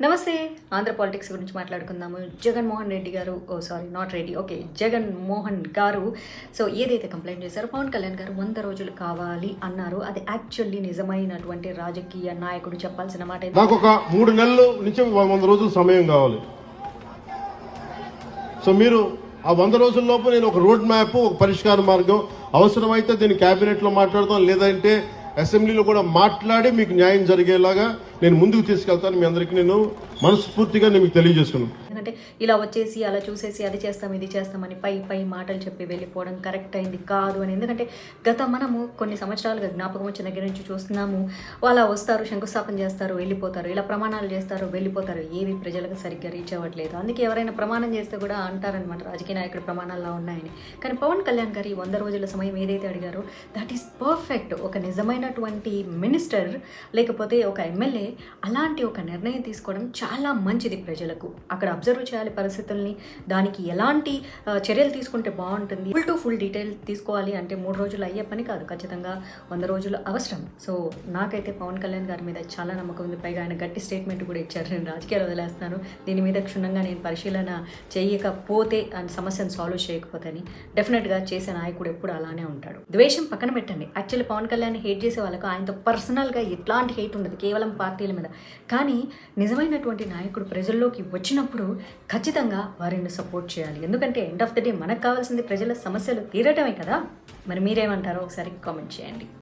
నమస్తే. ఆంధ్ర పాలిటిక్స్ గురించి మాట్లాడుకుందాము. జగన్మోహన్ రెడ్డి గారు జగన్మోహన్ గారు ఏదైతే కంప్లైంట్ చేశారో పవన్ కళ్యాణ్ గారు 100 రోజులు కావాలి అన్నారు. అది యాక్చువల్లీ నిజమైనటువంటి రాజకీయ నాయకుడు చెప్పాల్సిన మాట. నాకు ఒక 3 నెలల నుంచి 100 రోజులు సమయం కావాలి. మీరు ఆ 100 రోజుల్లోపు నేను ఒక రోడ్ మ్యాప్, ఒక పరిష్కార మార్గం, అవసరమైతే దీన్ని క్యాబినెట్లో మాట్లాడతాం, లేదంటే అసెంబ్లీలో కూడా మాట్లాడి మీకు న్యాయం జరిగేలాగా నేను ముందుకు తీసుకెళ్తాను. మీ అందరికీ నేను మనస్ఫూర్తిగా మీకు తెలియజేసుకున్నాను. ఎందుకంటే ఇలా వచ్చేసి అలా చూసేసి అది చేస్తాం ఇది చేస్తామని పై మాటలు చెప్పి వెళ్ళిపోవడం కరెక్ట్ అయింది కాదు అని. ఎందుకంటే మనము కొన్ని సంవత్సరాలుగా జ్ఞాపకం వచ్చిన దగ్గర నుంచి చూస్తున్నాము. వాళ్ళ వస్తారు, శంకుస్థాపన చేస్తారు, వెళ్ళిపోతారు, ఇలా ప్రమాణాలు చేస్తారు, వెళ్ళిపోతారు. ఏవి ప్రజలకు సరిగ్గా రీచ్ అవ్వట్లేదు. అందుకే ఎవరైనా ప్రమాణం చేస్తే కూడా అంటారనమాట రాజకీయ నాయకుడు ప్రమాణాల్లో ఉన్నాయని. కానీ పవన్ కళ్యాణ్ గారి 100 రోజుల సమయం ఏదైతే అడిగారో దట్ ఈస్ పర్ఫెక్ట్. ఒక నిజమైనటువంటి మినిస్టర్ లేకపోతే ఒక ఎమ్మెల్యే అలాంటి ఒక నిర్ణయం తీసుకోవడం చాలా మంచిది. ప్రజలకు అక్కడ అబ్జర్వ్ చేయాలి పరిస్థితుల్ని, దానికి ఎలాంటి చర్యలు తీసుకుంటే బాగుంటుంది, ఫుల్ డీటెయిల్ తీసుకోవాలి అంటే 3 రోజులు అయ్యే పని కాదు. ఖచ్చితంగా 100 రోజులు అవసరం. నాకైతే పవన్ కళ్యాణ్ గారి మీద చాలా నమ్మకం ఉంది. పైగా ఆయన గట్టి స్టేట్మెంట్ కూడా ఇచ్చారు, నేను రాజకీయాలు వదిలేస్తాను, దీని మీద క్షుణ్ణంగా నేను పరిశీలన చేయకపోతే అండ్ సమస్యను సాల్వ్ చేయకపోతే అని. డెఫినెట్గా చేసే నాయకుడు ఎప్పుడు అలానే ఉంటాడు. ద్వేషం పక్కన పెట్టండి. యాక్చువల్లీ పవన్ కళ్యాణ్ హేట్ చేసే వాళ్ళకు ఆయనతో పర్సనల్గా ఎట్లాంటి హేట్ ఉండదు, కేవలం పార్టీల మీద. కానీ నిజమైనటువంటి నాయకుడు ప్రజల్లోకి వచ్చినప్పుడు ఖచ్చితంగా వారిని సపోర్ట్ చేయాలి. ఎందుకంటే ఎండ్ ఆఫ్ ద డే మనకు కావాల్సింది ప్రజల సమస్యలు తీరటమే కదా. మరి మీరేమంటారో ఒకసారి కామెంట్ చేయండి.